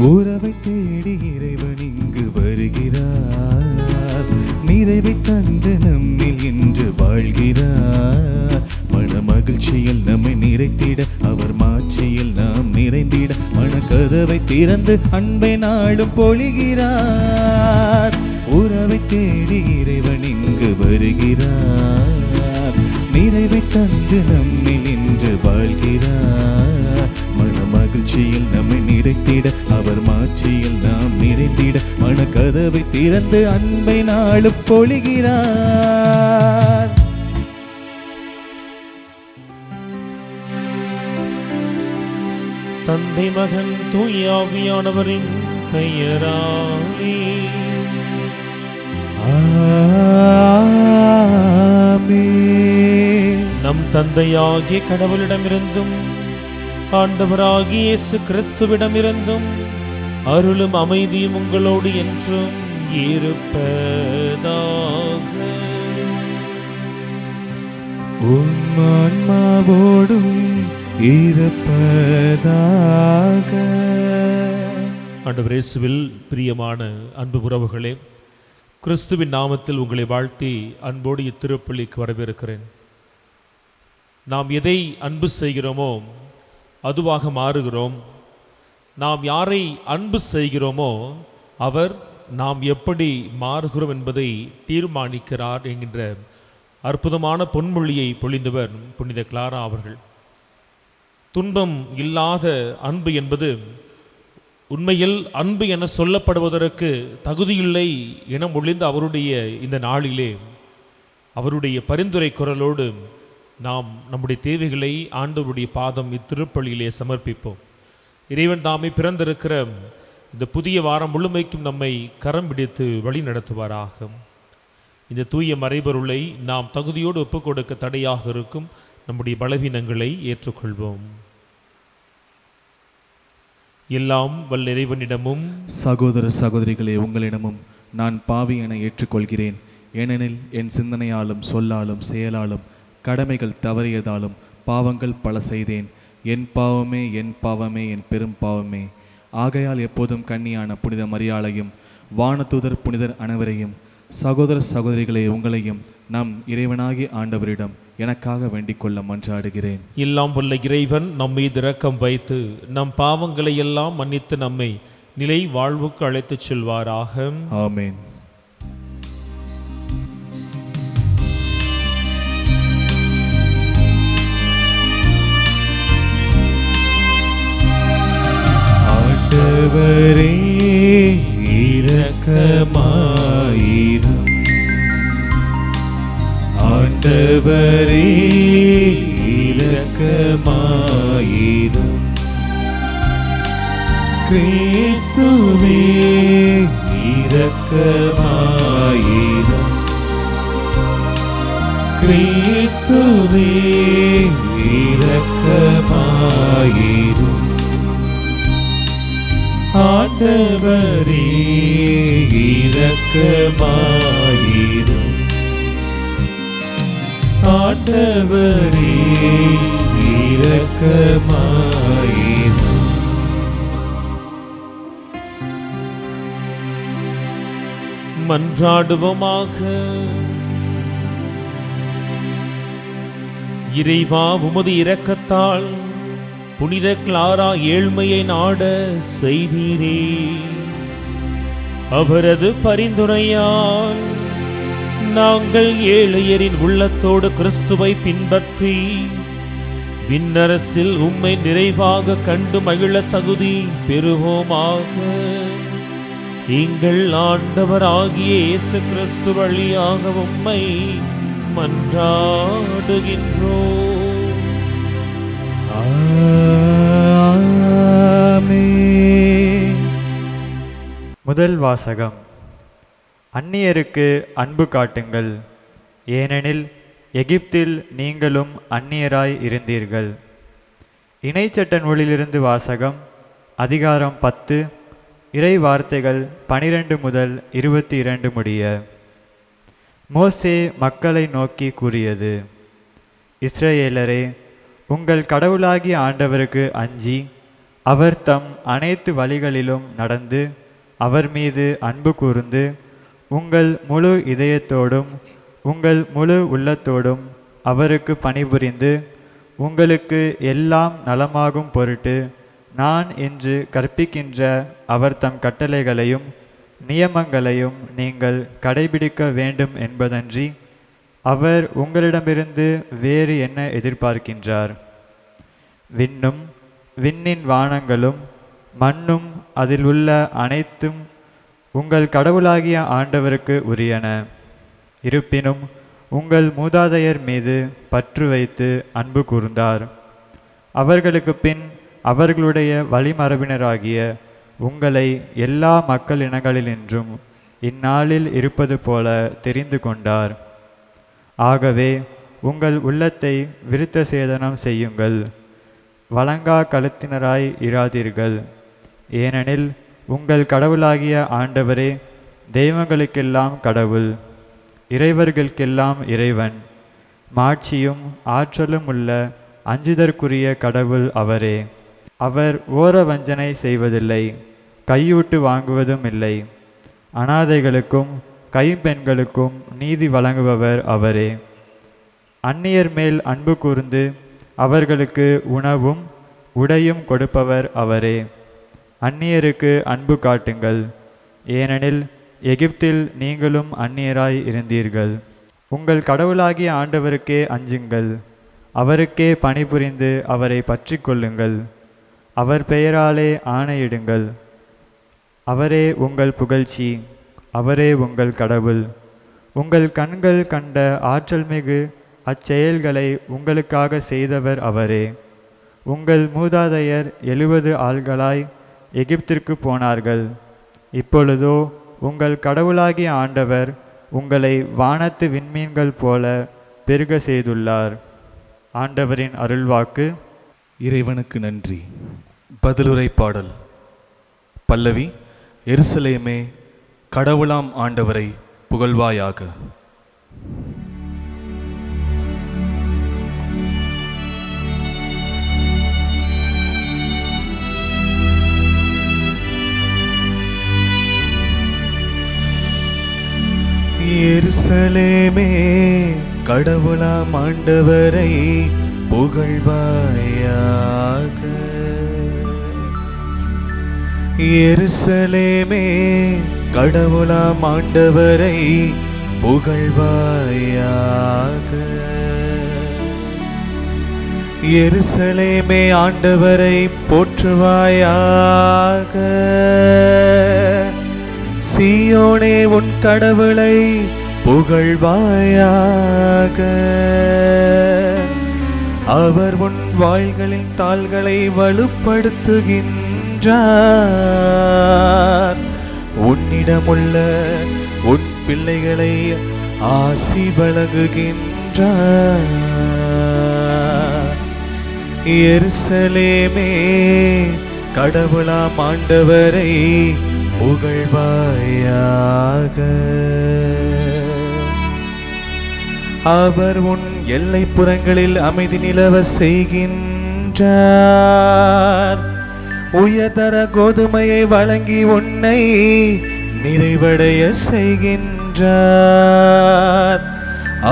உறவை தேடி இறைவன் இங்கு வருகிறார். நிறைவை தந்து நம்மில் இன்று வாழ்கிறார். மன மகிழ்ச்சியில் நம்மை நிறைத்திட, அவர் மாட்சியில் நாம் நிறைந்திட, மனக்கதவை திறந்து அன்பை நாளும் பொழிகிறார். உறவை தேடி இறைவன் இங்கு வருகிறார். நிறைவை தந்து நம்மில் இன்று வாழ்கிறார். மன மகிழ்ச்சியில் நம்மை நிறைத்திட, அவர் மாட்சியில் நாம் நிறைந்திட, மனக்கதவை திறந்து அன்பை நாளும் பொழிகிறார். தந்தை மகன் தூய ஆவியானவரின் பெயராலே ஆமென். நம் தந்தையாகிய கடவுளிடமிருந்தும் ஆண்டவராகிய இயேசு கிறிஸ்துவிடமிருந்தும் அருளும் அமைதியும் உங்களோடு என்றும் இருப்பதாக. உம் ஆன்மாவோடும் இருப்பதாக. ஆண்டவர் இயேசுவில் பிரியமான அன்பு உறவுகளே, கிறிஸ்துவின் நாமத்தில் உங்களை வாழ்த்தி அன்போடு இத்திருப்பலிக்கு வரவேற்கிறேன். நாம் எதை அன்பு செய்கிறோமோ அதுவாக மாறுகிறோம். நாம் யாரை அன்பு செய்கிறோமோ அவர் நாம் எப்படி மாறுகிறோம் என்பதை தீர்மானிக்கிறார் என்கின்ற அற்புதமான பொன்மொழியை பொழிந்தவர் புனித கிளாரா அவர்கள். துன்பம் இல்லாத அன்பு என்பது உண்மையில் அன்பு என சொல்லப்படுவதற்கு தகுதியில்லை என மொழிந்த அவருடைய இந்த நாளிலே அவருடைய பரிந்துரை குரலோடு நாம் நம்முடைய தேவைகளை ஆண்டவருடைய பாதம் இத்திருப்பலியிலே சமர்ப்பிப்போம். இறைவன் தாமே பிறந்திருக்கிற இந்த புதிய வாரம் முழுமைக்கும் நம்மை கரம் பிடித்து வழி நடத்துவாராக. இந்த தூய மறைபொருளை நாம் தகுதியோடு ஒப்புக் கொடுக்க தடையாக இருக்கும் நம்முடைய பலவீனங்களை ஏற்றுக்கொள்வோம். எல்லாம் வல்ல இறைவனிடமும் சகோதர சகோதரிகளே, உங்களிடமும் நான் பாவி என ஏற்றுக்கொள்கிறேன். ஏனெனில் என் சிந்தனையாலும் சொல்லாலும் செயலாலும் கடமைகள் தவறியதாலும் பாவங்கள் பல செய்தேன். என் பாவமே என் பாவமே என் பெரும் பாவமே. ஆகையால் எப்போதும் கன்னியான புனித மரியாளையும் வானதூதர் புனிதர் அனைவரையும் சகோதர சகோதரிகளே உங்களையும் நம் இறைவனாகிய ஆண்டவரிடம் எனக்காக வேண்டிக் கொள்ள மன்றாடுகிறேன். எல்லாம் வல்ல இறைவன் நம் மீது இரக்கம் வைத்து நம் பாவங்களை எல்லாம் மன்னித்து நம்மை நிலை வாழ்வுக்கு அழைத்துச் செல்வாராக. ஆமென். ஆண்டவரே இரக்கமாயிரும். ஆண்டவரே இரக்கமாயிரும். கிறிஸ்துவே இரக்கமாயிரும். கிறிஸ்துவே இரக்கமாயிரும். ஆண்டவரே இரக்கமாயிரும். ஆண்டவரே இரக்கமாயிரும். மன்றாடுவோமாக. இறைவா, உமது இரக்கத்தால் புனித கிளாரா ஏழ்மையை நாட செய்தீரே. அவரது பரிந்துரையால் நாங்கள் ஏழையரின் உள்ளத்தோடு கிறிஸ்துவை பின்பற்றி விண்ணரசில் உம்மை நிறைவாக கண்டு மகிழ தகுதி பெறுவோமாக. எங்கள் ஆண்டவராகிய இயேசு கிறிஸ்து வழியாக உம்மை மன்றாடுகின்றோம். ஆமென். முதல் வாசகம். அந்நியருக்கு அன்பு காட்டுங்கள், ஏனெனில் எகிப்தில் நீங்களும் அந்நியராய் இருந்தீர்கள். இணைச்சட்ட நூலிலிருந்து வாசகம். அதிகாரம் 10, இறை வார்த்தைகள் 12 முதல் 22 முடிய. மோசே மக்களை நோக்கி கூறியது: இஸ்ரவேலரே, உங்கள் கடவுளாகிய ஆண்டவருக்கு அஞ்சி அவர் தம் அனைத்து வழிகளிலும் நடந்து அவர் மீது அன்பு கூர்ந்து உங்கள் முழு இதயத்தோடும் உங்கள் முழு உள்ளத்தோடும் அவருக்கு பணிபுரிந்து உங்களுக்கு எல்லாம் நலமாகும் பொருட்டு நான் இன்று கற்பிக்கின்ற அவர் தம் கட்டளைகளையும் நியமங்களையும் நீங்கள் கடைபிடிக்க வேண்டும் என்பதன்றி அவர் உங்களிடமிருந்து வேறு என்ன எதிர்பார்க்கின்றார்? விண்ணும் விண்ணின் வானங்களும் மண்ணும் அதில் உள்ள அனைத்தும் உங்கள் கடவுளாகிய ஆண்டவருக்கு உரியன. இருப்பினும் உங்கள் மூதாதையர் மீது பற்று வைத்து அன்பு கூர்ந்தார். அவர்களுக்கு பின் அவர்களுடைய வழிமரபினராகிய உங்களை எல்லா மக்கள் இனங்களினின்றும் இந்நாளில் இருப்பது போல தெரிந்து கொண்டார். ஆகவே உங்கள் உள்ளத்தை விருத்த சேதனம் செய்யுங்கள், வழங்கா கழுத்தினராய் இராதீர்கள். ஏனெனில் உங்கள் கடவுளாகிய ஆண்டவரே தெய்வங்களுக்கெல்லாம் கடவுள், இறைவர்களுக்கெல்லாம் இறைவன். மாட்சியும் ஆற்றலும் உள்ள அஞ்சுதற்குரிய கடவுள் அவரே. அவர் ஓர வஞ்சனை செய்வதில்லை, கையூட்டு வாங்குவதும் இல்லை. அனாதைகளுக்கும் கைம்பெண்களுக்கும் நீதி வழங்குபவர் அவரே. அந்நியர் மேல் அன்பு கூர்ந்து அவர்களுக்கு உணவும் உடையும் கொடுப்பவர் அவரே. அந்நியருக்கு அன்பு காட்டுங்கள், ஏனெனில் எகிப்தில் நீங்களும் அந்நியராய் இருந்தீர்கள். உங்கள் கடவுளாகிய ஆண்டவருக்கே அஞ்சுங்கள், அவருக்கே பணிபுரிந்து அவரை பற்றி கொள்ளுங்கள். அவர் பெயராலே ஆணையிடுங்கள். அவரே உங்கள் புகழ்ச்சி, அவரே உங்கள் கடவுள். உங்கள் கண்கள் கண்ட ஆற்றல் மிகு அச்செயல்களை உங்களுக்காக செய்தவர் அவரே. உங்கள் மூதாதையர் 70 ஆள்களாய் எகிப்திற்கு போனார்கள். இப்பொழுதோ உங்கள் கடவுளாகிய ஆண்டவர் உங்களை வானத்து விண்மீன்கள் போல பெருக செய்துள்ளார். ஆண்டவரின் அருள்வாக்கு. இறைவனுக்கு நன்றி. பதிலுரை பாடல். பல்லவி. எருசலேமே, கடவுளாம் ஆண்டவரை புகழ்வாயாக. எருசலேமே, கடவுளாம் ஆண்டவரை புகழ்வாயாக. எருசலேமே, கடவுளாம் ஆண்டவரை புகழ்வாயாக. எருசலேமே, ஆண்டவரை போற்றுவாயாக. சீயோனே, உன் கடவுளை புகழ்வாயாக. அவர் உன் வாள்களின் தாள்களை வலுப்படுத்துகின்றார். உன்னிடமுள்ள உன் பிள்ளைகளை ஆசி வழங்குகின்றார். எருசலேமே, கடவுளாம் ஆண்டவரை புகழ்வாயாக. அவர் உன் எல்லைப்புறங்களில் அமைதி நிலவ செய்கின்றார். உயர்தர கோதுமையை வழங்கி உன்னை நிறைவடைய செய்கின்றார்.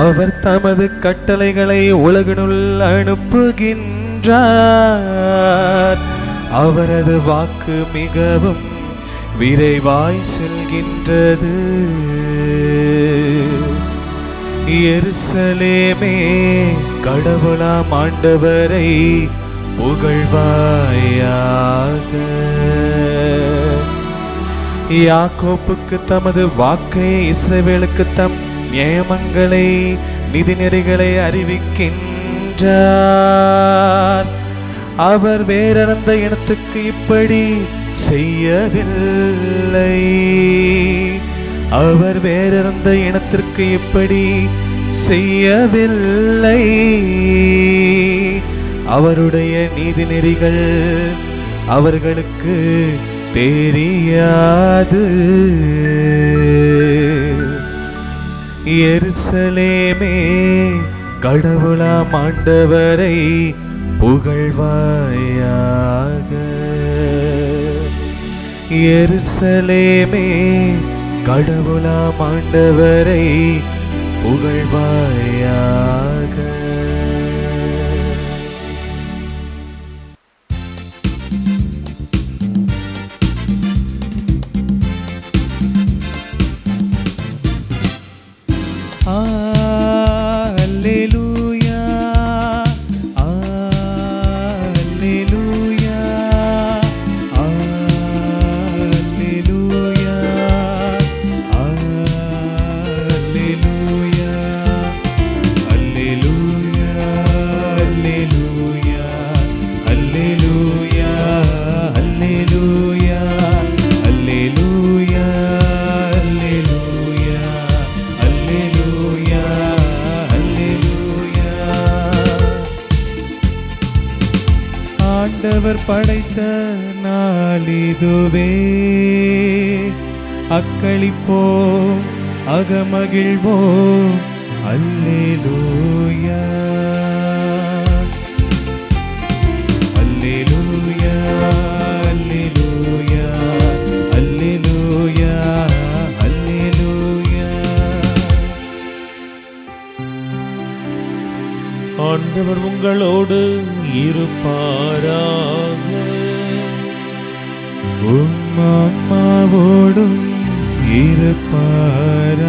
அவர் தமது கட்டளைகளை உலகினுள் அனுப்புகின்றார். அவரது வாக்கு மிகவும் விரைவாய் செல்கின்றது. எருசலேமே, கடவுளாம் ஆண்டவரை புகழ்வாயாக. யாக்கோப்புக்கு தமது வாக்கை, இஸ்ரவேலுக்கு தம் நியமங்களை நிதிநெறிகளை அறிவிக்கின்றார். அவர் வேறெந்த இனத்துக்கு இப்படி செய்யவில்லை. அவர் வேறெந்த இனத்திற்கு இப்படி செய்யவில்லை. அவருடைய நீதிநெறிகள் அவர்களுக்கு தெரியாது. எருசலேமே, கடவுளாம் ஆண்டவரை புகழ்வாயாக. எருசலேமே கடவுளாம் ஆண்டவரை புகழ்வாயாக. அல்லேலூயா, அல்லேலூயா, அல்லேலூயா, அல்லேலூயா, அல்லேலூயா, அல்லேலூயா, அல்லேலூயா, அல்லேலூயா, அல்லேலூயா, அல்லேலூயா, அல்லேலூயா, அல்லேலூயா. ஆண்டவர் படைத்த நாளிதுவே, அக்களிப்போம் அகமகிழ்வோம். அல்லேலூயா, அல்லேலூயா, அல்லேலூயா, அல்லேலூயா, அல்லேலூயா. ஆண்டவர் உங்களோடு இருப்பாராக. உம் ஆன்மாவோடும் இருப்பாராக.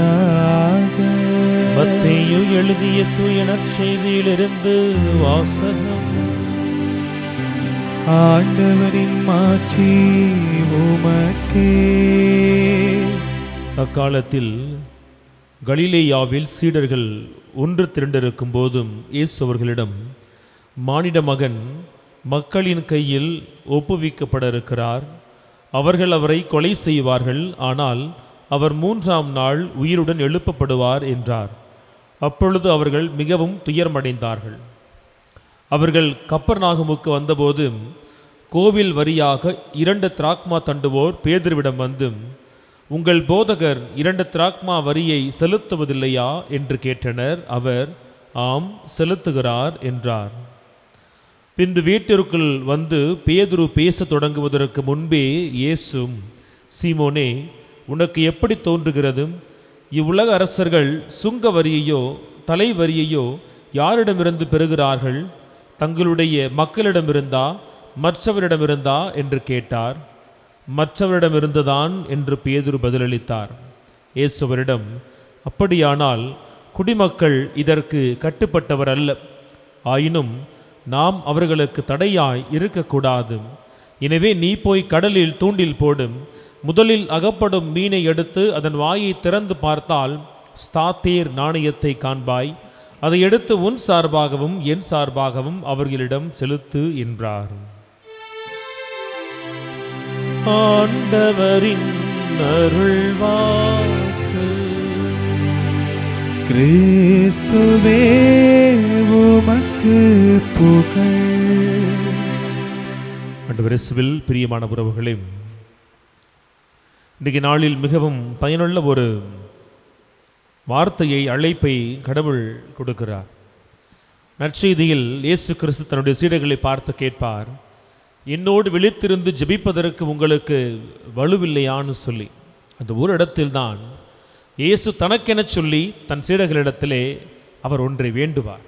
மத்தேயு எழுதிய தூய நற்செய்தியிலிருந்து வாசகம். ஆண்டவரின் மாட்சி உமக்கே. அக்காலத்தில் கலிலேயாவில் சீடர்கள் ஒன்று திரண்டிருக்கும் போதும் இயேசு அவர்களிடம், மானிட மகன் மக்களின் கையில் ஒப்புவிக்கப்பட இருக்கிறார். அவர்கள் அவரை கொலை செய்வார்கள், ஆனால் அவர் 3ஆம் நாள் உயிருடன் எழுப்பப்படுவார் என்றார். அப்பொழுது அவர்கள் மிகவும் துயரமடைந்தார்கள். அவர்கள் கப்பர்நாகுமுக்கு வந்தபோது கோவில் வரியாக 2 திராக்மா தண்டுவோர் பேதுருவிடம் வந்து, உங்கள் போதகர் 2 திராக்மா வரியை செலுத்துவதில்லையா என்று கேட்டனர். அவர், ஆம், செலுத்துகிறார் என்றார். பின்பு வீட்டிற்குள் வந்து பேதுரு பேசத் தொடங்குவதற்கு முன்பே இயேசு, சீமோனே, உனக்கு எப்படி தோன்றுகிறது? இவ்வுலக அரசர்கள் சுங்க வரியையோ தலை வரியையோ யாரிடமிருந்து பெறுகிறார்கள்? தங்களுடைய மக்களிடமிருந்தா மற்றவரிடமிருந்தா என்று கேட்டார். மற்றவரிடமிருந்துதான் என்று பேதுரு பதிலளித்தார். இயேசுவரிடம், அப்படியானால் குடிமக்கள் இதற்கு கட்டுப்பட்டவர் அல்ல. ஆயினும் நாம் அவர்களுக்கு தடையாய் இருக்கக்கூடாது. எனவே நீ போய் கடலில் தூண்டில் போடும். முதலில் அகப்படும் மீனை எடுத்து அதன் வாயை திறந்து பார்த்தால் ஸ்தாத்தேர் நாணயத்தை காண்பாய். அதை எடுத்து உன் சார்பாகவும் என் சார்பாகவும் அவர்களிடம் செலுத்து என்றார். ஆண்டவரின் அருள்வாக்கு. கிறிஸ்துவே உமக்கு புகழ். ஆண்டவர் இயேசுவில் பிரியமான உறவுகளே, இன்றைக்கு நாளில் மிகவும் பயனுள்ள ஒரு வார்த்தையை, அழைப்பை கடவுள் கொடுக்கிறார். நற்செய்தியில் இயேசு கிறிஸ்து தன்னுடைய சீடர்களை பார்த்து கேட்பார், என்னோடு விழித்திருந்து ஜெபிப்பதற்கு உங்களுக்கு வலுவில்லையான்னு சொல்லி. அந்த ஒரு இடத்தில்தான் இயேசு தனக்கென சொல்லி தன் சீடர்களிடத்திலே அவர் ஒன்றை வேண்டுவார்.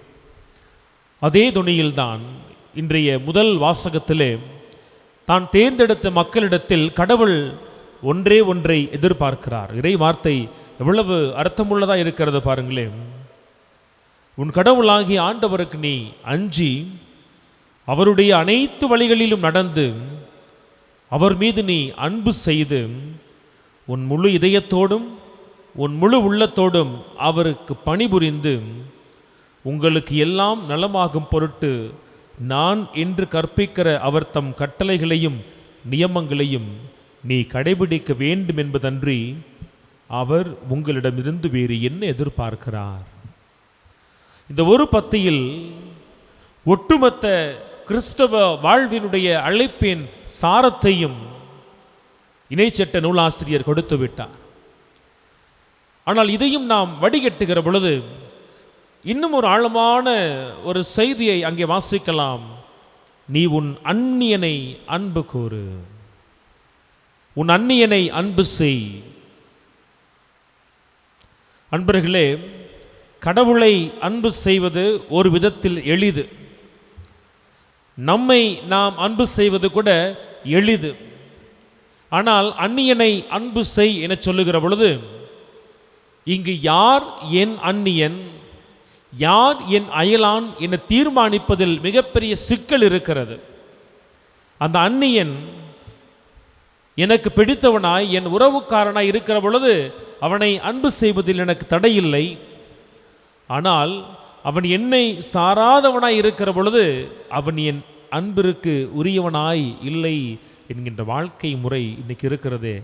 அதே துணியில்தான் இன்றைய முதல் வாசகத்திலே தான் தேர்ந்தெடுத்த மக்களிடத்தில் கடவுள் ஒன்றை எதிர்பார்க்கிறார். இறை வார்த்தை எவ்வளவு அர்த்தமுள்ளதாக இருக்கிறது பாருங்களேன். உன் கடவுளாகிய ஆண்டவருக்கு நீ அஞ்சி அவருடைய அனைத்து வழிகளிலும் நடந்து அவர் மீது நீ அன்பு செய்து உன் முழு இதயத்தோடும் உன் முழு உள்ளத்தோடும் அவருக்கு பணிபுரிந்து உங்களுக்கு எல்லாம் நலமாகும் பொருட்டு நான் என்று கற்பிக்கிற அவர் தம் கட்டளைகளையும் நியமங்களையும் நீ கடைபிடிக்க வேண்டும் என்பதன்றி அவர் உங்களிடமிருந்து வேறு என்ன எதிர்பார்க்கிறார்? இந்த ஒரு பத்தியில் ஒட்டுமொத்த கிறிஸ்தவ வாழ்வினுடைய அழைப்பின் சாரத்தையும் இணைச்சட்ட நூலாசிரியர் கொடுத்து விட்டார். ஆனால் இதையும் நாம் வடிகட்டுகிற பொழுது இன்னும் ஒரு ஆழமான ஒரு செய்தியை அங்கே வாசிக்கலாம். நீ உன் அந்நியனை அன்பு கூறு. உன் அந்நியனை அன்பு செய். அன்பர்களே, கடவுளை அன்பு செய்வது ஒரு விதத்தில் எளிது. நம்மை நாம் அன்பு செய்வது கூட எளிது. ஆனால் அந்நியனை அன்பு செய் என சொல்லுகிற பொழுது இங்கு யார் என் அந்நியன், யார் என் அயலான் என தீர்மானிப்பதில் மிகப்பெரிய சிக்கல் இருக்கிறது. அந்த அந்நியன் எனக்கு பிடித்தவனாய் என் உறவுக்காரனாய் இருக்கிற பொழுது அவனை அன்பு செய்வதில் எனக்கு தடையில்லை. ஆனால் அவன் என்னை சாராதவனாய் இருக்கிற பொழுது அவன் என் அன்பிற்கு உரியவனாய் இல்லை என்கின்ற வாழ்க்கை முறை இன்னைக்கு இருக்கிறதே.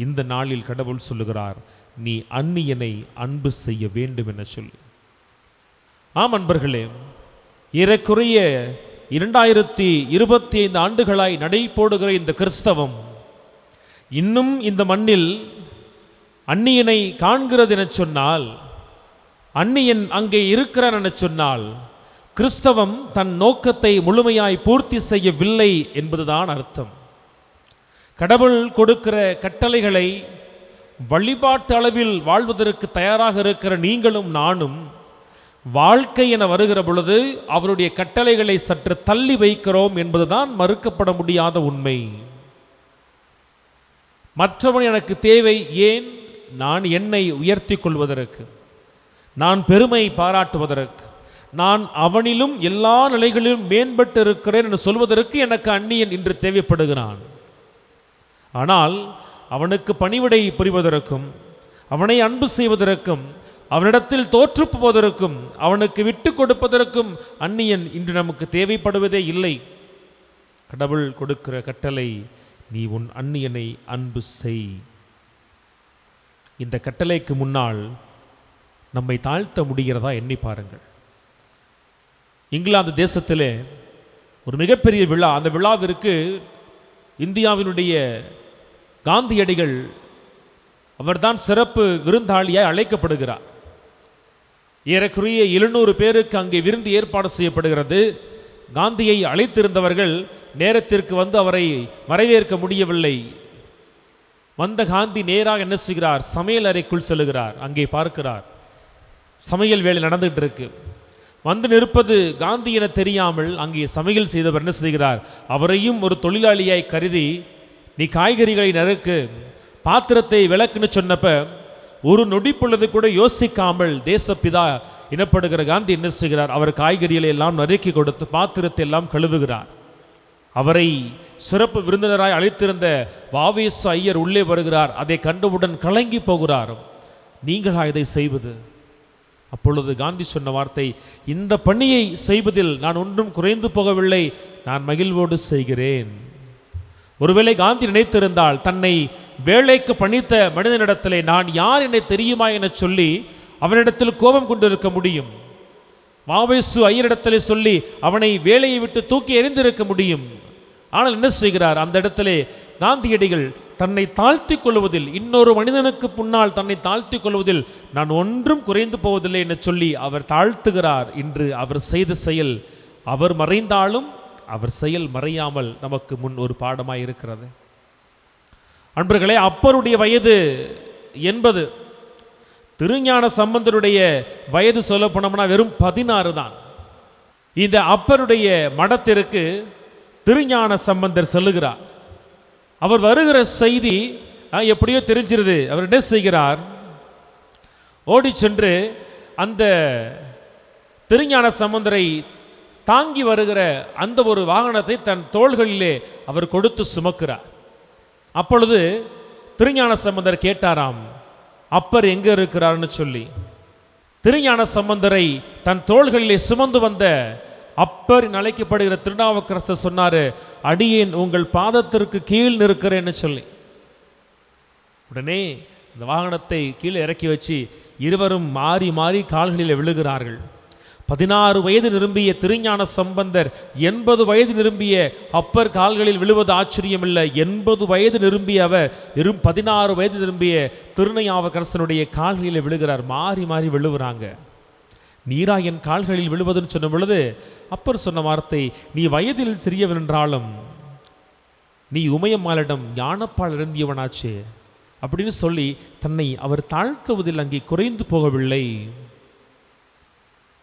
இந்த நாளில் கடவுள் சொல்லுகிறார், நீ அந்நியனை அன்பு செய்ய வேண்டும் என சொல்லி. ஆம் அன்பர்களே, ஏறக்குறைய 2025 ஆண்டுகளாய் நடைபோடுகிற இந்த கிறிஸ்தவம் இன்னும் இந்த மண்ணில் அந்நியனை காண்கிறது என சொன்னால், அந்நியன் அங்கே இருக்கிறான் என சொன்னால், கிறிஸ்தவம் தன் நோக்கத்தை முழுமையாய் பூர்த்தி செய்யவில்லை என்பதுதான் அர்த்தம். கடவுள் கொடுக்கிற கட்டளைகளை வழிபாட்டு அளவில் வாழ்வதற்கு தயாராக இருக்கிற நீங்களும் நானும் வாழ்க்கை என வருகிற பொழுது அவருடைய கட்டளைகளை சற்று தள்ளி வைக்கிறோம் என்பதுதான் மறுக்கப்பட முடியாத உண்மை. மற்றவன் எனக்கு தேவை. ஏன்? நான் என்னை உயர்த்தி கொள்வதற்கு, நான் பெருமை பாராட்டுவதற்கு, நான் அவனிலும் எல்லா நிலைகளிலும் மேம்பட்டு இருக்கிறேன் என்று சொல்வதற்கு எனக்கு அந்நியன் இன்று தேவைப்படுகிறான். ஆனால் அவனுக்கு பணிவிடை புரிவதற்கும், அவனை அன்பு செய்வதற்கும், அவனிடத்தில் தோற்று போவதற்கும், அவனுக்கு விட்டு கொடுப்பதற்கும் அந்நியன் இன்று நமக்கு தேவைப்படுவதே இல்லை. கடவுள் கொடுக்கிற கட்டளை, நீ உன் அந்நியனை அன்பு செய். இந்த கட்டளைக்கு முன்னால் நம்மை தாழ்த்த முடிகிறதா எண்ணி பாருங்கள். இங்கிலாந்து தேசத்திலே ஒரு மிகப்பெரிய விழா. அந்த விழாவிற்கு இந்தியாவினுடைய காந்தியடிகள் அவர்தான் சிறப்பு விருந்தாளியாய் அழைக்கப்படுகிறார். ஏறக்குறைய 700 பேருக்கு அங்கே விருந்து ஏற்பாடு செய்யப்படுகிறது. காந்தியை அழைத்திருந்தவர்கள் நேரத்திற்கு வந்து அவரை வரவேற்க முடியவில்லை. வந்த காந்தி நேராக என்ன செய்கிறார்? சமையல் அறைக்குள் செல்லுகிறார். அங்கே பார்க்கிறார், சமையல் வேலை நடந்துகிட்டு இருக்கு. வந்து நிற்பது காந்தி என தெரியாமல் அங்கே சமையல் செய்தவர் என்ன செய்கிறார்? அவரையும் ஒரு தொழிலாளியாய் கருதி, நீ காய்கறிகளை நறுக்கு, பாத்திரத்தை விளக்குன்னு சொன்னப்ப ஒரு நொடி பொழுது கூட யோசிக்காமல் தேசப்பிதா எனப்படுகிற காந்தி என்ன செய்கிறார்? அவர் காய்கறிகளை எல்லாம் நறுக்கி கொடுத்து பாத்திரத்தை எல்லாம் கழுவுகிறார். அவரை சிறப்பு விருந்தினராய் அழைத்திருந்த வாவேசு ஐயர் உள்ளே வருகிறார். அதை கண்டவுடன் கலங்கி போகிறார். நீங்களா இதை செய்வது? அப்பொழுது காந்தி சொன்ன வார்த்தை, இந்த பணியை செய்வதில் நான் ஒன்றும் குறைந்து போகவில்லை, நான் மகிழ்வோடு செய்கிறேன். ஒருவேளை காந்தி நினைத்திருந்தால் தன்னை வேலைக்கு பணித்த மனிதனிடத்திலே நான் யார் என்னை தெரியுமா என சொல்லி அவனிடத்தில் கோபம் கொண்டிருக்க முடியும். வாவேசு ஐயரிடத்திலே சொல்லி அவனை வேலையை விட்டு தூக்கி எறிந்திருக்க முடியும். ஆனால் என்ன செய்கிறார்? அந்த இடத்திலே காந்தியடிகள் தன்னை தாழ்த்தி கொள்வதில், இன்னொரு மனிதனுக்கு முன்னால் தன்னை தாழ்த்தி கொள்வதில் நான் ஒன்றும் குறைந்து போவதில்லை என சொல்லி அவர் தாழ்த்துகிறார். இன்று அவர் செய்த செயல், அவர் மறைந்தாலும் அவர் செயல் மறையாமல் நமக்கு முன் ஒரு பாடமாய் இருக்கிறது. அன்பர்களே, அப்பருடைய வயது 80, திருஞான சம்பந்தருடைய வயது சொல்ல போனோம்னா வெறும் 16 தான். இந்த அப்பருடைய மடத்திற்கு திருஞான சம்பந்தர் செல்லுகிறார். அவர் வருகிற செய்தி எப்படியோ தெரிஞ்சிருது. அவர் என்ன செய்கிறார்? ஓடி சென்று அந்த திருஞான சம்பந்தரை தாங்கி வருகிற அந்த ஒரு வாகனத்தை தன் தோள்களிலே அவர் கொடுத்து சுமக்கிறார். அப்பொழுது திருஞான சம்பந்தர் கேட்டாராம், அப்பர் எங்க இருக்கிறார்னு சொல்லி. திருஞான சம்பந்தரை தன் தோள்களிலே சுமந்து வந்த அப்பர் அழைக்கப்படுகிற திருநாவுக்கரசர் சொன்னாரு, அடியேன் உங்கள் பாதத்திற்கு கீழ் நிற்கிறேன்னு சொல்லி. உடனே இந்த வாகனத்தை கீழே இறக்கி வச்சு இருவரும் மாறி மாறி கால்களில் விழுகிறார்கள். 16 வயது நிரம்பிய திருஞான சம்பந்தர் 80 வயது நிரம்பிய அப்பர் கால்களில் விழுவது ஆச்சரியமில்லை. 80 வயது நிரம்பிய அவர் வெறும் 16 வயது நிரம்பிய திருநாவுக்கரசனுடைய கால்களில் விழுகிறார். மாறி மாறி விழுவுறாங்க. நீரா என் கால்களில் விழுவதுன்னு சொன்ன பொழுது அப்பர் சொன்ன வார்த்தை, நீ வயதில் சிறியவன் என்றாலும் நீ உமையம்மாளிடம் ஞானப்பால் இருந்தியவனாச்சே அப்படின்னு சொல்லி தன்னை அவர் தாழ்த்துவதில் அங்கே குறைந்து போகவில்லை.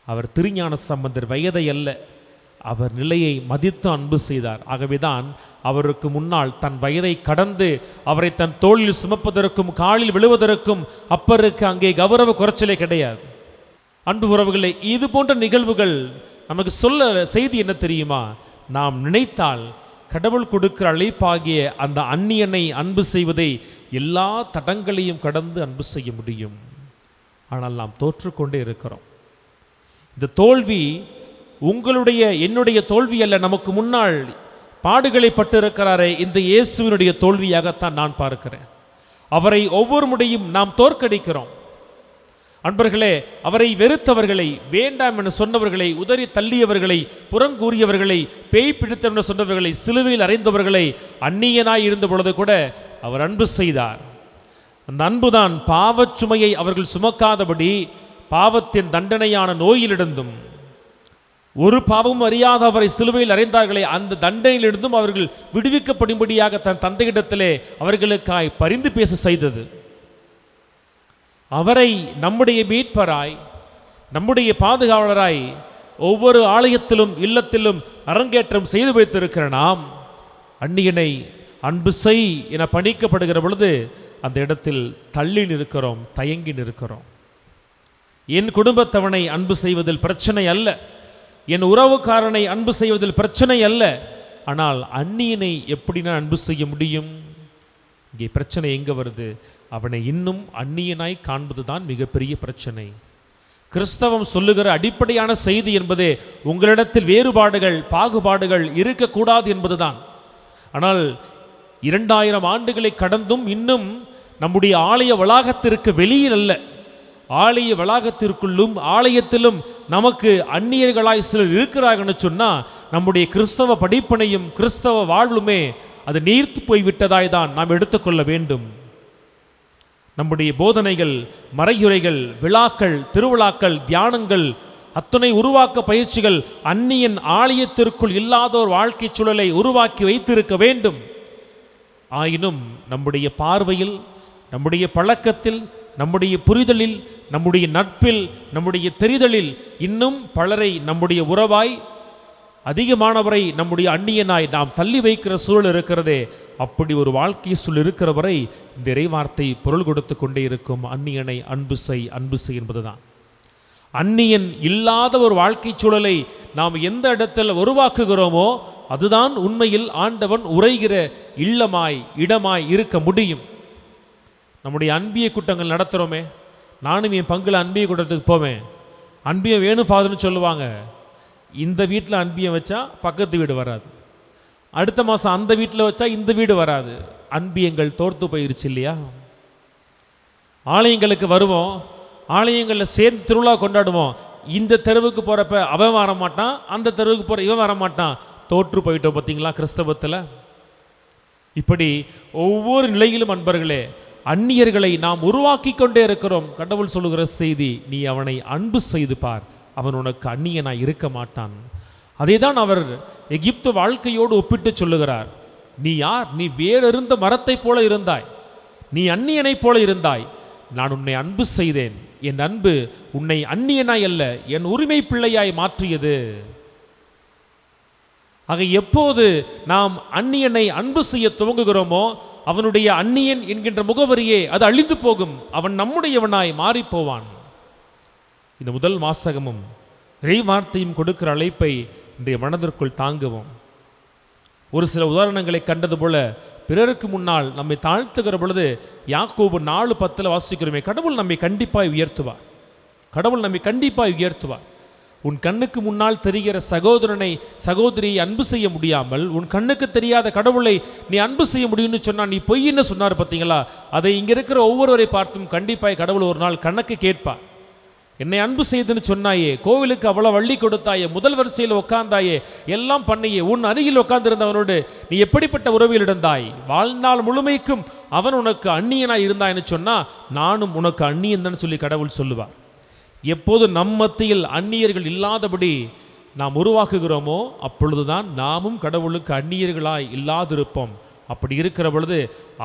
அவர் திருஞான சம்பந்தர் வயதை அல்ல, அவர் நிலையை மதித்து அன்பு செய்தார். ஆகவேதான் அவருக்கு முன்னால் தன் வயதை கடந்து அவரை தன் தோளில் சுமப்பதற்கும் காலில் விழுவதற்கும் அப்பருக்கு அங்கே கௌரவ குறைச்சலே கிடையாது. அன்பு உறவுகளே, இது போன்ற நிகழ்வுகள் நமக்கு சொல்ல செய்தி என்ன தெரியுமா? நாம் நினைத்தால் கடவுள் கொடுக்கிற அழைப்பாகிய அந்த அந்நியனை அன்பு செய்வதை எல்லா தடங்களையும் கடந்து அன்பு செய்ய முடியும். ஆனால் நாம் தோற்றுக்கொண்டே இருக்கிறோம். இந்த தோல்வி உங்களுடைய என்னுடைய தோல்வி அல்ல. நமக்கு முன்னால் பாடுகளை பட்டிருக்கிறாரே இந்த இயேசுவினுடைய தோல்வியாகத்தான் நான் பார்க்கிறேன். அவரை ஒவ்வொரு முறையும் நாம் தோற்கடிக்கிறோம். அன்பர்களே, அவரை வெறுத்தவர்களை, வேண்டாம் என சொன்னவர்களை, உதறி தள்ளியவர்களை, புறங்கூறியவர்களை, பேய் பிடித்தவன் என சொன்னவர்களை, சிலுவையில் அறைந்தவர்களை அந்நியனாய் இருந்த பொழுது கூட அவர் அன்பு செய்தார். அந்த அன்புதான் பாவச்சுமையை அவர்கள் சுமக்காதபடி பாவத்தின் தண்டனையான நோயிலிருந்தும், ஒரு பாவமும் அறியாத அவரை சிலுவையில் அறைந்தார்களே அந்த தண்டனையிலிருந்தும் அவர்கள் விடுவிக்கப்படும்படியாக தன் தந்தையிடத்திலே அவர்களுக்காய் பரிந்து பேச செய்தது. அவரை நம்முடைய மீட்பராய், நம்முடைய பாதுகாவலராய் ஒவ்வொரு ஆலயத்திலும் இல்லத்திலும் அரங்கேற்றம் செய்து வைத்திருக்கிற நாம் அந்நியனை அன்பு செய் என பணிக்கப்படுகிற பொழுது அந்த இடத்தில் தள்ளி நிற்கிறோம், தயங்கி நிற்கிறோம். என் குடும்பத்தவனை அன்பு செய்வதில் பிரச்சனை அல்ல, என் உறவுக்காரனை அன்பு செய்வதில் பிரச்சனை அல்ல. ஆனால் அந்நியனை எப்படி நான் அன்பு செய்ய முடியும்? இங்கே பிரச்சனை எங்கே வருது? அவனை இன்னும் அந்நியனாய் காண்பதுதான் மிகப்பெரிய பிரச்சனை. கிறிஸ்தவம் சொல்லுகிற அடிப்படையான செய்தி என்பதே உங்களிடத்தில் வேறுபாடுகள், பாகுபாடுகள் இருக்கக்கூடாது என்பதுதான். ஆனால் 2000 ஆண்டுகளை கடந்தும் இன்னும் நம்முடைய ஆலய வளாகத்திற்கு வெளியில் அல்ல, ஆலய வளாகத்திற்குள்ளும் ஆலயத்திலும் நமக்கு அந்நியர்களாய் சிலர் இருக்கிறார்கள்னு சொன்னால் நம்முடைய கிறிஸ்தவ படிப்பினையும் கிறிஸ்தவ வாழ்வுமே அது நீர்த்து போய்விட்டதாய் தான் நாம் எடுத்துக்கொள்ள வேண்டும். நம்முடைய போதனைகள், மறையுரைகள், விழாக்கள், திருவிழாக்கள், தியானங்கள், அத்தனை உருவாக்க பயிற்சிகள் அந்நியன் ஆலயத்திற்குள் இல்லாதோர் வாழ்க்கை சூழலை உருவாக்கி வைத்திருக்க வேண்டும். ஆயினும் நம்முடைய பார்வையில், நம்முடைய பழக்கத்தில், நம்முடைய புரிதலில், நம்முடைய நட்பில், நம்முடைய தெரிதலில் இன்னும் பலரை நம்முடைய உறவாய், அதிகமானவரை நம்முடைய அந்நியனாய் நாம் தள்ளி வைக்கிற சூழல் இருக்கிறதே. அப்படி ஒரு வாழ்க்கை சூழல் இருக்கிற வரை இந்த இறைவார்த்தை பொருள் கொடுத்து கொண்டே இருக்கும். அந்நியனை அன்பு செய், அன்பு செய் என்பதுதான். அந்நியன் இல்லாத ஒரு வாழ்க்கை சூழலை நாம் எந்த இடத்தில் உருவாக்குகிறோமோ அதுதான் உண்மையில் ஆண்டவன் உரைகிற இல்லமாய், இடமாய் இருக்க முடியும். நம்முடைய அன்பிய கூட்டங்கள் நடத்துகிறோமே, நானும் என் பங்கில் அன்பிய கூட்டத்துக்கு போவேன். அன்பியம் வேணும் ஃபாதர்னு சொல்லுவாங்க. இந்த வீட்டில் அன்பியம் வச்சா பக்கத்து வீடு வராது, அடுத்த மாதம் அந்த வீட்டில் வச்சா இந்த வீடு வராது. அன்பியங்கள் தோர்த்து போயிருச்சு இல்லையா? ஆலயங்களுக்கு வருவோம், ஆலயங்களில் சேர்ந்து திருவிழா கொண்டாடுவோம். இந்த தெருவுக்கு போகிறப்ப அவன் வர மாட்டான், அந்த தெருவுக்கு போகிற இவன் வர மாட்டான். தோற்று போயிட்டோம் பார்த்தீங்களா கிறிஸ்தவத்தில்? இப்படி ஒவ்வொரு நிலையிலும் அன்பர்களே அந்நியர்களை நாம் உருவாக்கி கொண்டே இருக்கிறோம். கடவுள் சொல்லுகிற செய்தி, நீ அவனை அன்பு செய்து பார், அவன் உனக்கு அந்நியனாய் இருக்க மாட்டான். அதை தான் அவர் எகிப்து வாழ்க்கையோடு ஒப்பிட்டு சொல்லுகிறார். நீ யார்? நீ வேறெருந்த மரத்தை போல இருந்தாய், நீ அந்நியனைப் போல இருந்தாய். நான் உன்னை அன்பு செய்தேன், என் அன்பு உன்னை அந்நியனாய் அல்ல என் உரிமை பிள்ளையாய் மாற்றியது. ஆக எப்போது நாம் அந்நியனை அன்பு செய்ய துவங்குகிறோமோ அவனுடைய அந்நியன் என்கின்ற முகவரியே அது அழிந்து போகும், அவன் நம்முடையவனாய் மாறிப்போவான். இந்த முதல் வாசகமும் இறைவார்த்தையும் கொடுக்கிற அழைப்பை இன்றைய மனதிற்குள் தாங்குவோம். ஒரு சில உதாரணங்களை கண்டது போல பிறருக்கு முன்னால் நம்மை தாழ்த்துகிற பொழுது யாக்கோபு 4:10 வாசிக்கிறோமே, கடவுள் நம்மை கண்டிப்பாய் உயர்த்துவார், கடவுள் நம்மை கண்டிப்பாய் உயர்த்துவார். உன் கண்ணுக்கு முன்னால் தெரிகிற சகோதரனை, சகோதரியை அன்பு செய்ய முடியாமல் உன் கண்ணுக்கு தெரியாத கடவுளை நீ அன்பு செய்ய முடியும்னு சொன்னால் நீ பொய்ன்னு சொன்னார் பார்த்தீங்களா? அதை இங்கே இருக்கிற ஒவ்வொருவரை பார்த்தும் கண்டிப்பாய் கடவுள் ஒரு நாள் கணக்கு கேட்பார். என்னை அன்பு செய்துன்னு சொன்னாயே, கோவிலுக்கு அவ்வளோ வள்ளி கொடுத்தாயே, முதல் வரிசையில் உட்கார்ந்தாயே, எல்லாம் பண்ணியே, உன் அருகில் உட்கார்ந்திருந்தவனோடு நீ எப்படிப்பட்ட உறவில் இருந்தாய்? வாழ்நாள் முழுமைக்கும் அவன் உனக்கு அந்நியனாய் இருந்தாய்ன்னு சொன்னால் நானும் உனக்கு அந்நியன் தான் சொல்லி கடவுள் சொல்லுவார். எப்போது நம் மத்தியில் அந்நியர்கள் இல்லாதபடி நாம் உருவாக்குகிறோமோ அப்பொழுதுதான் நாமும் கடவுளுக்கு அந்நியர்களாய் இல்லாதிருப்போம். அப்படி இருக்கிற பொழுது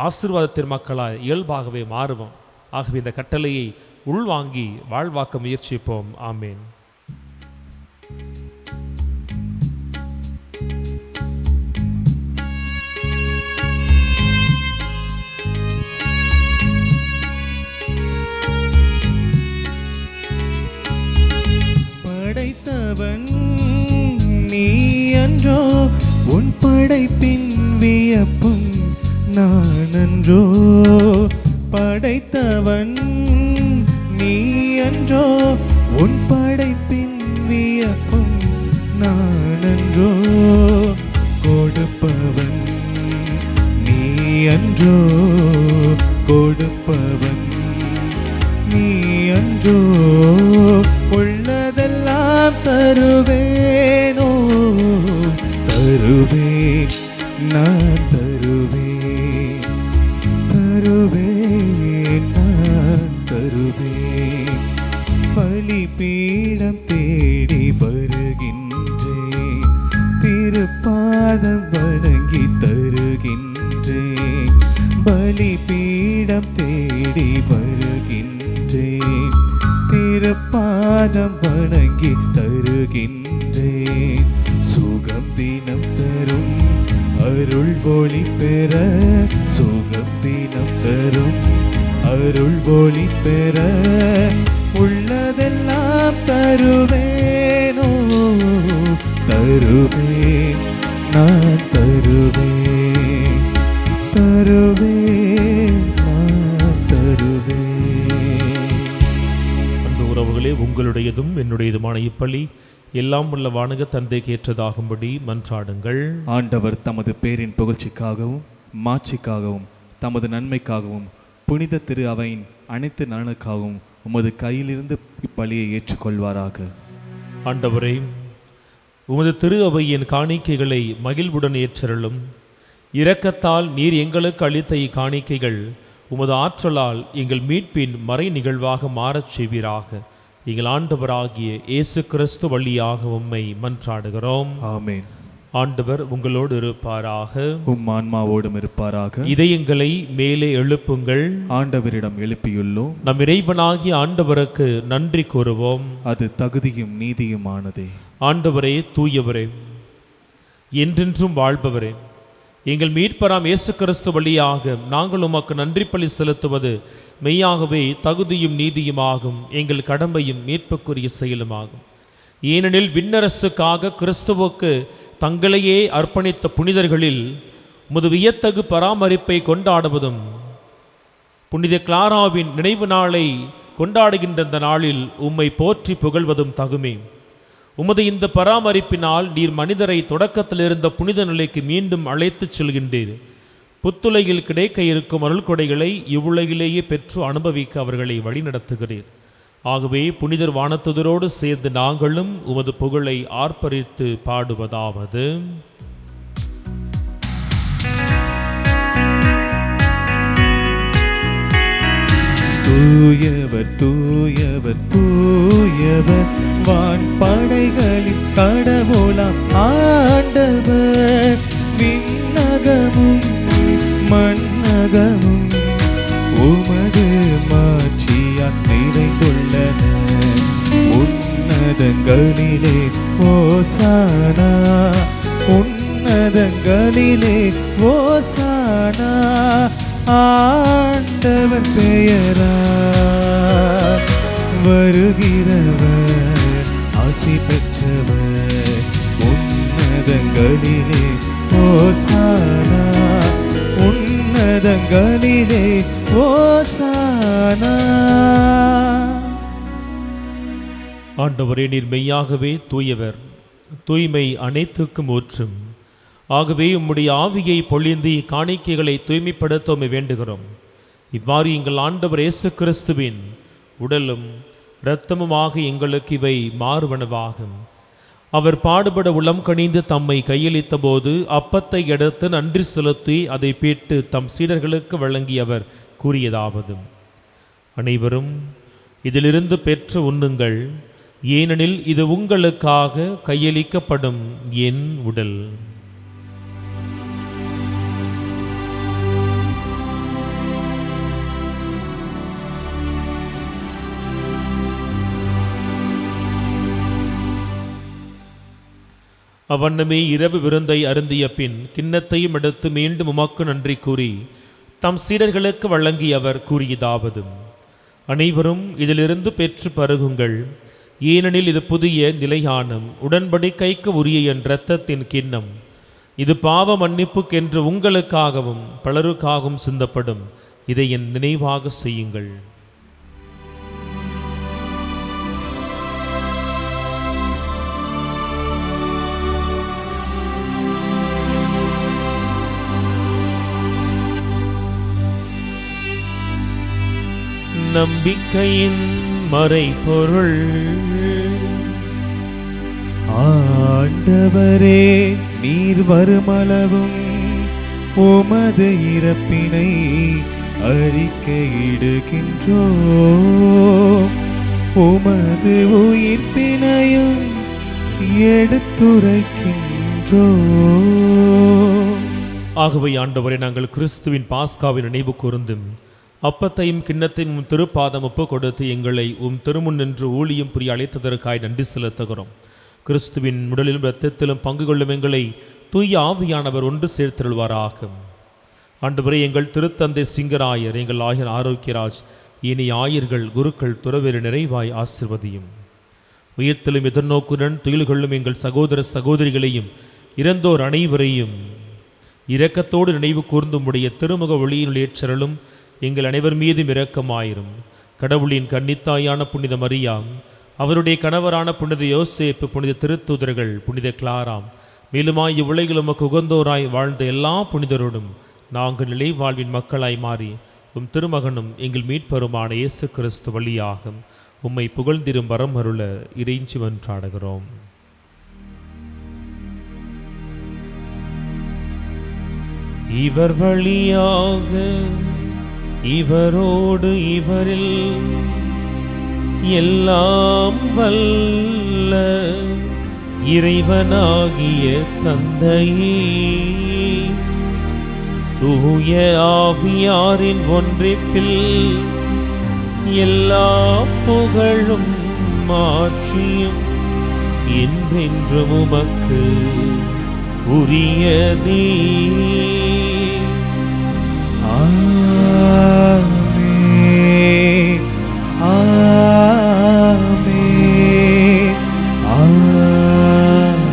ஆசீர்வாதத்தின் மக்களாய் இயல்பாகவே மாறுவோம். ஆகவே இந்த கட்டளையை உள்வாங்கி வாழ்வாக்க முயற்சிப்போம். ஆமேன். படைத்தவன் நீ அன்றோ, உன் படைப்பின் வியப்பும் நான் அன்றோ. படைத்தவன் நீ அன்றோ, உன் படைப்பின் வியப்பும் நான் அன்றோ. கொடுப்பவன் நீ அன்றோ, கொடுப்பவன் நீ அன்றோ. உள்ளதெல்லாம் தருவேனோ, தருவேன் நான் தருவேன், தருவேன் நான் தருவேன். பலிபீடம் தேடி வருகின்றேன், திருப்பாதம் வணங்கி தருகின்றேன். பலிபீடம் தேடி வருகின்றேன், திருப்பாதம் வணங்கி தருகின்றேன். சுகம் தினம் தரும் அருள் ஒளி பெற, சுகம் தினம் தரும் அருள் ஒளி பெற. உள்ளதெல்லாம் தருவேனோ, தருவேன் நான் தருவேன், தருவேன் நான் தருவேன். அன்பு உறவுகளே, உங்களுடையதும் என்னுடையதுமான இப்பலி எல்லாம் உள்ள வானக தந்தைக்கு ஏற்றதாகும்படி மன்றாடுங்கள். ஆண்டவர் தமது பேரின் புகழ்ச்சிக்காகவும் மாட்சிக்காகவும் தமது நன்மைக்காகவும் புனித திரு அவையின் அனைத்து நலனுக்காகவும் உமது கையிலிருந்து இப்பலியை ஏற்றுக்கொள்வாராக. ஆண்டவரே, உமது திரு அவையின் காணிக்கைகளை மகிழ்வுடன் ஏற்றருளும். இரக்கத்தால் நீர் எங்களுக்கு அளித்த இக்காணிக்கைகள் உமது ஆற்றலால் எங்கள் மீட்பின் மறை நிகழ்வாக மாறச் செய்வீராக. எங்கள் ஆண்டவராகிய இயேசு கிறிஸ்து வழியாக உம்மை மன்றாடுகிறோம். ஆமென். ஆண்டவர் உங்களோடு இருப்பாராக, உம் ஆன்மாவோடும் இருப்பாராக. இதயங்களை மேலே எழுப்புங்கள். ஆண்டவரிடம் எழுப்பியுள்ளோம், நம் இறைவனாகிய ஆண்டவருக்கு நன்றி கூறுவோம். அது தகுதியும் நீதியுமானதே. ஆண்டவரே, தூயவரே, என்றென்றும் வாழ்பவரே, எங்கள் மீட்பராம் இயேசு கிறிஸ்து வழியாக நாங்கள் உமக்கு நன்றி பலி செலுத்துவது மெய்யாகவே தகுதியும் நீதியுமாகும், எங்கள் கடமையும் மீட்புக்குரிய செயலுமாகும். ஏனெனில் விண்ணரசுக்காக கிறிஸ்துவுக்கு தங்களையே அர்ப்பணித்த புனிதர்களில் உமது வியத்தகு பராமரிப்பை கொண்டாடுவதும், புனித கிளாராவின் நினைவு நாளை கொண்டாடுகின்ற இந்த நாளில் உம்மை போற்றி புகழ்வதும் தகுமே. உமது இந்த பராமரிப்பினால் நீர் மனிதரை தொடக்கத்தில் இருந்த புனித நிலைக்கு மீண்டும் அழைத்துச் செல்கின்றீர். புத்துலகில் கிடைக்க இருக்கும் அருள் கொடைகளை இவ்வுலகிலேயே பெற்று அனுபவிக்க அவர்களை வழிநடத்துகிறீர். ஆகவே புனிதர் வானத்துதரோடு சேர்ந்து நாங்களும் உமது புகழை ஆர்ப்பரித்து பாடுவதாவது: தூயவர் தூயவர் தூயவர், வான் படைகளின் கடவுளாம் ஆண்டவர். விண்ணகமும் மண்ணகமும் உமது மாட்சியால் நிறைந்துள்ளன. உன்னதங்களிலே ஓசானா, உன்னதங்களிலே ஓசானா. ஆண்டவர் பெயரால் வருகிறவர் ஆசி பெற்றவர். உன்னதங்களிலே ஓசானா, உன்னதங்களிலே ஓசானா. ஆண்டவரே, நீர் மெய்யாகவே தூயவர், தூய்மை அனைத்துக்கும் ஊற்றும். ஆகவே உம்முடைய ஆவியை பொழிந்து காணிக்கைகளை தூய்மைப்படுத்த உம்மை வேண்டுகிறோம். இவ்வாறு எங்கள் ஆண்டவர் இயேசு கிறிஸ்துவின் உடலும் இரத்தமுமாக எங்களுக்கு இவை மாறுவனவாகும். அவர் பாடுபட உளம் கனிந்து தம்மை கையளித்த போது அப்பத்தை எடுத்து நன்றி செலுத்தி அதை பீட்டு தம் சீடர்களுக்கு வழங்கி அவர் கூறியதாவது: அனைவரும் இதிலிருந்து பெற்று உண்ணுங்கள், ஏனெனில் இது உங்களுக்காக கையளிக்கப்படும் என் உடல். அவ்வண்ணமே இரவு விருந்தை அருந்திய பின் கிண்ணத்தையும் எடுத்து மீண்டும் உமக்கு நன்றி கூறி தம் சீடர்களுக்கு வழங்கி அவர் கூறியதாவது: அனைவரும் இதிலிருந்து பெற்று பருகுங்கள், ஏனெனில் இது புதிய நிலையான உடன்படிக்கைக்கு உரிய என் இரத்தத்தின் கிண்ணம். இது பாவ மன்னிப்புக்கென்று உங்களுக்காகவும் பலருக்காகவும் சிந்தப்படும். இதை என் நினைவாக செய்யுங்கள். நம்பிக்கையின் மறைபொருள். ஆண்டவரே, நீர் வருமளவும் உமது இறப்பினை அறிக்கையிடுகின்றோம், உமது உயிர்ப்பினையும் எடுத்துரைக்கின்றோம். ஆகவே ஆண்டவரே, நாங்கள் கிறிஸ்துவின் பாஸ்காவின் நினைவு கூர்ந்தும் அப்பத்தையும் கிண்ணத்தையும் திருப்பாதம் ஒப்பு கொடுத்து எங்களை திருமுன் நின்று ஊழியம் புரிய அழைத்ததற்காய் நன்றி செலுத்துகிறோம். கிறிஸ்துவின் உடலிலும் இரத்தத்திலும் பங்கு கொள்ளும் எங்களை தூய ஆவியானவர் ஒன்று சேர்த்தருள்வாராக. ஆண்டவரே, எங்கள் திருத்தந்தை சிங்கராயர், எங்கள் ஆயர் ஆரோக்கியராஜ், இனி ஆயர்கள், குருக்கள், துறவேறு நிறைவாய் ஆசிர்வதியும். உயிர்த்தலும் எதிர்நோக்குடன் துயில் கொள்ளும் எங்கள் சகோதர சகோதரிகளையும் இறந்தோர் அனைவரையும் இரக்கத்தோடு நினைவு கூர்ந்தும் உடைய திருமுக ஒளியினுள் ஏற்றருளும். எங்கள் அனைவர் மீதும் இரக்கமாயிரும். கடவுளின் கன்னித்தாயான புனித மரியா, அவருடைய கணவரான புனித யோசேப்பு, புனித திருத்தூதர்கள், புனித கிளாராம், மேலுமாய் இவ்வுலகில் உமக்கு உகந்தோராய் வாழ்ந்த எல்லா புனிதரோடும் நாங்கள் நிலை வாழ்வின் மக்களாய் மாறி உம் திருமகனும் எங்கள் மீட்பருமான இயேசு கிறிஸ்து வழியாக உம்மை புகழ்ந்திரும் வரம் அருள இறைஞ்சி வென்றாடுகிறோம். இவர் வழியாக, இவரோடு, இவரில் எல்லாம் வல்ல இறைவனாகிய தந்தையே, தூய ஆவியாரின் ஒன்றிப்பில் எல்லா புகழும் மாட்சியும் என்றென்றும் உமக்கு உரியதே. ஆமென், ஆமென், ஆமென்.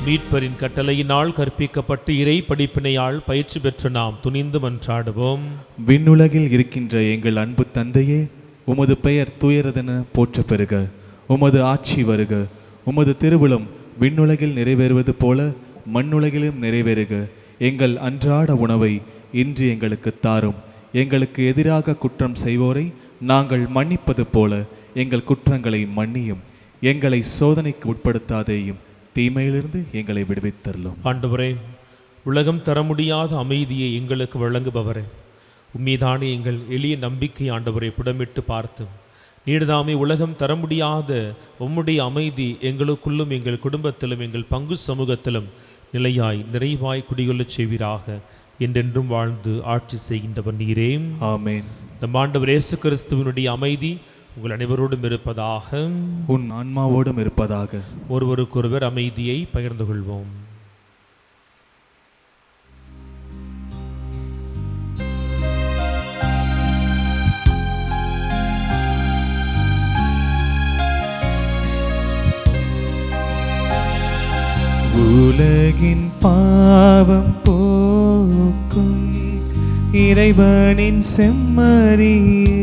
மீட்பரின் கட்டளையினால் கற்பிக்கப்பட்டு இறை படிப்பினையால் பயிற்சி பெற்ற நாம் துணிந்து மன்றாடுவோம். விண்ணுலகில் இருக்கின்ற எங்கள் அன்பு தந்தையே, உமது பெயர் தூயரதென போற்ற பெறுக. உமது ஆட்சி வருக. உமது திருவுளம் விண்ணுலகில் நிறைவேறுவது போல மண்ணுலகிலும் நிறைவேறுக. எங்கள் அன்றாட உணவை இன்று எங்களுக்கு தாரும். எங்களுக்கு எதிராக குற்றம் செய்வோரை நாங்கள் மன்னிப்பது போல எங்கள் குற்றங்களை மன்னியும். எங்களை சோதனைக்கு உட்படுத்தாதேயும், தீமையிலிருந்து எங்களை விடுவித்தருளும். ஆண்டவரே, உலகம் தர முடியாத அமைதியை எங்களுக்கு வழங்குபவரே, உம்மீதானே எங்கள் எளிய நம்பிக்கை ஆண்டவரை புடமிட்டு பார்த்து நீடுதாமே உலகம் தர முடியாத உம்முடைய அமைதி எங்களுக்குள்ளும் எங்கள் குடும்பத்திலும் எங்கள் பங்கு சமூகத்திலும் நிலையாய் நிறைவாய் குடிகொள்ளச் செய்வீராக. என்றென்றும் வாழ்ந்து ஆட்சி செய்கின்றவர் நீரே. ஆமென். நம் ஆண்டவர் இயேசு கிறிஸ்துவினுடைய அமைதி உங்கள் அனைவரோடும் இருப்பதாக, உன் ஆன்மாவோடும் இருப்பதாக. ஒருவருக்கொருவர் அமைதியை பகிர்ந்து கொள்வோம். உலகின் பாவம் போக்கும் இறைவனின் செம்மறியே,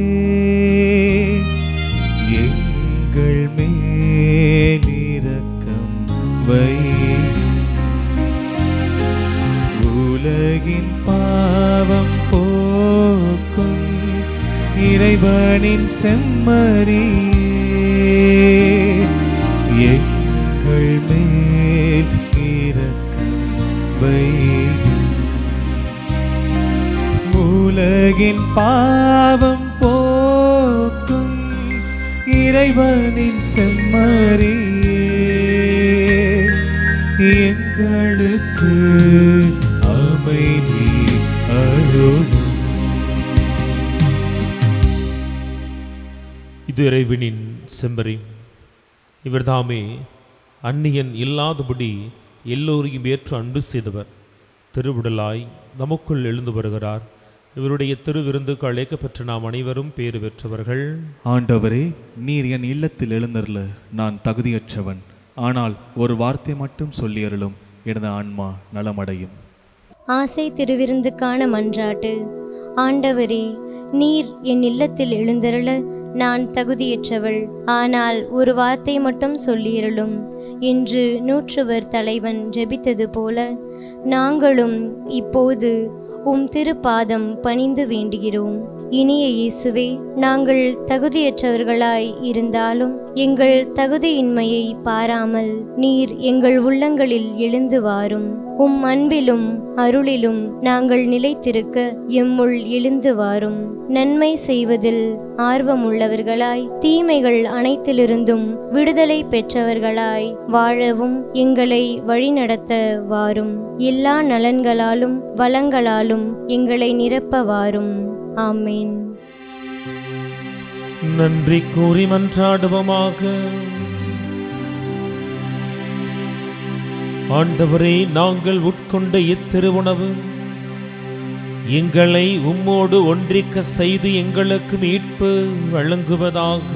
எங்கள் மேல் இரக்கம் வையும். உலகின் பாவம் போக்கும் இறைவனின் செம்மறியே, எங்கள் மேல் இரக்கம் வையும். உலகின் பாவம் போக்கும் இறைவனின் செம்மறியே, எங்களுக்கு அமைதி அருளும். இது இறைவனின் செம்மறி. இவர்தாமே அந்நியன் இல்லாதபடி எல்லோரையும் ஏற்று அன்பு செய்தவர். திருவிடலாய் நமக்குள் எழுந்து வருகிறார். இவருடைய திருவிருந்துக்கு அழைக்கப்பெற்ற நாம் அனைவரும் பேறு பெற்றவர்கள். ஆண்டவரே, நீர் என் இல்லத்தில் எழுந்தருள நான் தகுதியற்றவன். ஆனால் ஒரு வார்த்தை மட்டும் சொல்லியருளும், எனது ஆன்மா நலமடையும். ஆசை திருவிருந்துக்கான மன்றாட்டு. ஆண்டவரே, நீர் என் இல்லத்தில் எழுந்தருள நான் தகுதியற்றவள். ஆனால் ஒரு வார்த்தை மட்டும் சொல்லியருளும் என்று நூற்றுவர் தலைவன் ஜெபித்தது போல நாங்களும் இப்போது உம் திருப்பாதம் பணிந்து வேண்டுகிறோம். இனிய இயேசுவே, நாங்கள் தகுதியற்றவர்களாய் இருந்தாலும் எங்கள் தகுதியின்மையை பாராமல் நீர் எங்கள் உள்ளங்களில் எழுந்து வாரும். உம் அன்பிலும் அருளிலும் நாங்கள் நிலைத்திருக்க எம்முள் எழுந்து வாரும். நன்மை செய்வதில் ஆர்வமுள்ளவர்களாய் தீமைகள் அனைத்திலிருந்தும் விடுதலை பெற்றவர்களாய் வாழவும் எங்களை வழிநடத்த வாரும். எல்லா நலன்களாலும் வளங்களாலும் எங்களை நிரப்ப வாரும். ஆமேன். நன்றி கூறி மன்றாடுவோமாக. ஆண்டவரே, நாங்கள் உட்கொண்ட இத்திருவுணவு எங்களை உம்மோடு ஒன்றிக்க செய்து எங்களுக்கு மீட்பு வழங்குவதாக.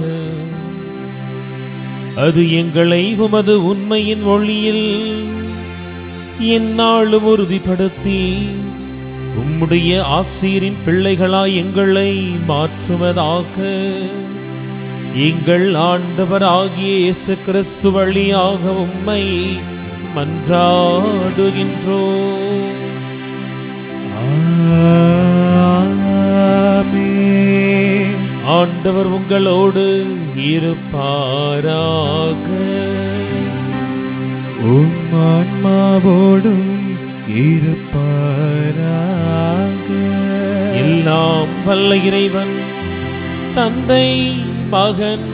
அது எங்களை உமது உண்மையின் ஒளியில் எந்நாளும் உறுதிப்படுத்தி உம்முடைய ஆசீரின் பிள்ளைகளாய் எங்களை மாற்றுவதாக. எங்கள் ஆண்டவராகிய இயேசு கிறிஸ்து வழியாக உம்மை மன்றாடுகின்றோம். ஆமென். ஆண்டவர் உங்களோடு இருப்பாராக. உம் ஆன்மாவோடும் இருப்பாராக. எல்லாம் வல்ல இறைவன் தந்தை, மகன்,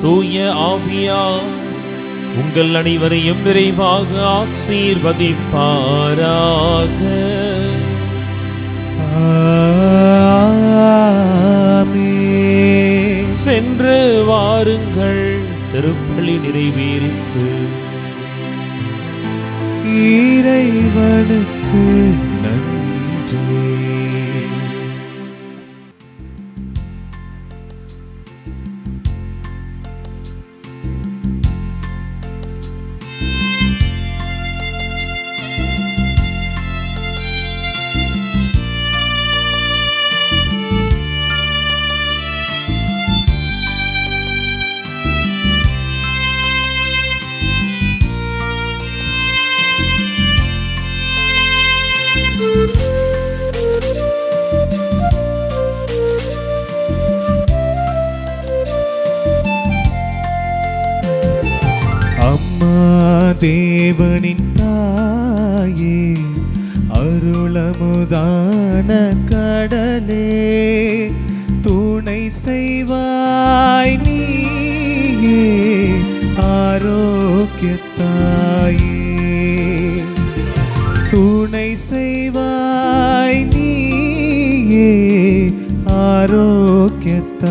தூய ஆவியார் உங்கள் அனைவரையும் நிறைவாக ஆசீர்வதிப்பாராக. ஆமென். சென்று வாருங்கள், திருப்பலி நிறைவேறிற்று. இறைவனுக்கு நன்றி. அம்மா தேவனின் தாயே, அருளமுதான கடலே, துணை செய்வாய் நீயே, ஆரோக்கியத்தாயே. துணை செய்வாய் நீயே, ஆரோக்கியத்தாயே.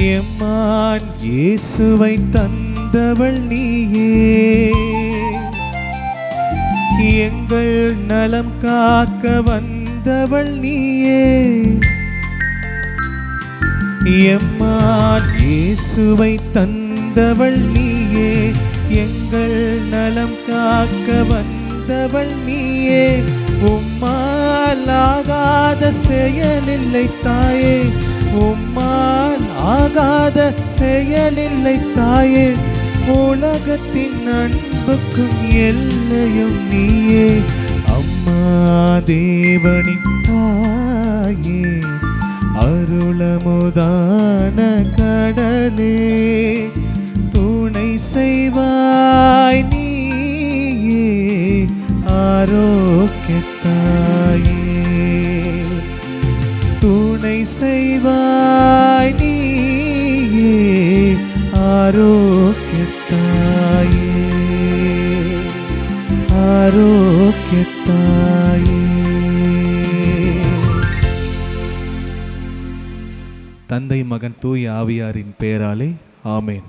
எம்மான் இயேசுவை தந்தவள் நீயே, எங்கள் நலம் காக்க வந்தவள் நீயே. எம்மான் இயேசுவை தந்தவள் நீயே, எங்கள் நலம் காக்க வந்தவள் நீயே. உம்மால் ஆகாத செயலில்லை தாயே, உம்மால் ஆகாத செயலில்லை தாயே. உலகத்தின் அன்புக்கும் எல்லையும் நீயே. அம்மா தேவனின் தாயே, அருளமுதான கடலே, துணை செய்வாய் நீயே ஆரோக்கியத்தாயே ஆரோக்கியத்தாயே. தந்தை மகன் தூய ஆவியாரின் பெயராலே ஆமேன்.